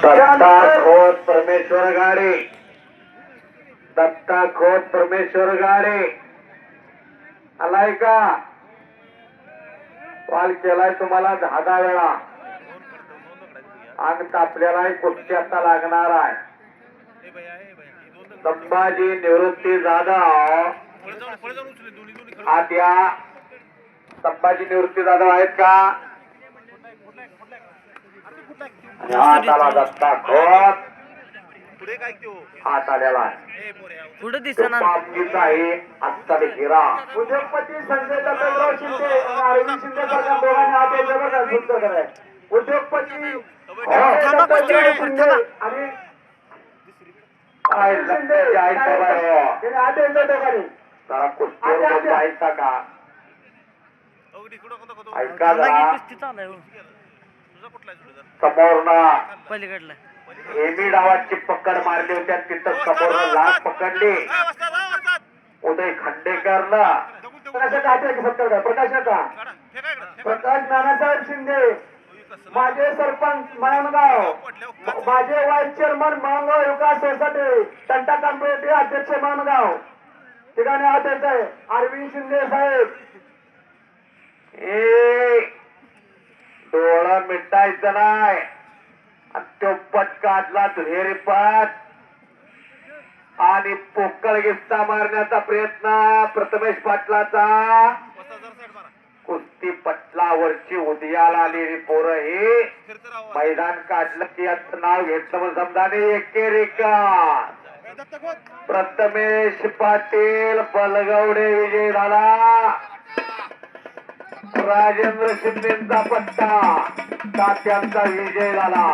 दत्ता खोत परमेश्वर गाडे, दत्ता खोत परमेश्वर गाडे आलाय का? कॉल केलाय तुम्हाला 10 वेळा. अंग तापलेला कुस्ती आता लागणार आहे. संभाजी निवृत्ती जाधव आत्या संभाजी निवृत्ती जाधव आहेत का? हात आला दत्ता खोत, हात आलेला आहे. पुढे दिसना आहे आजचा हिरा. उद्योगपती संजय दत्तराव शिंदे अरविंद शिंदे सारख्या दोघांनी हात जबरदस्त सुंदर कराय. उद्योगपती शिंदे आणि शिंदे जरा कुस्तीवर ऐका का? ऐका समोर ना पलीकडला हेमी डावाची पकड मारली होती, तिथं समोर लाच पकडली. उदय खांडेकरला प्रकाशाचा प्रकाश नानासाहेब शिंदे माझे सरपंच माणगाव, माझे वाईस चेअरमन माणगाव विकास सोसायटी टंटा कॉर्पोरेटिव अध्यक्ष माणगाव ठिकाणी हात येत आहे. अरविंद शिंदे साहेब डोळा मिटायचं नाही. तो पट काढला दुहेरी पट आणि पोकळ गिस्ता मारण्याचा प्रयत्न प्रथमेश पाटलाचा. कुस्ती पटलावरची उदयाला आलेली पोरं हे मैदान काढलं की याचं नाव घेतलं समजाने एकेरिका. प्रथमेश पाटील बलगवडे विजय झाला. राजेंद्र शिंदेचा पट्टा तात्यांचा विजय झाला.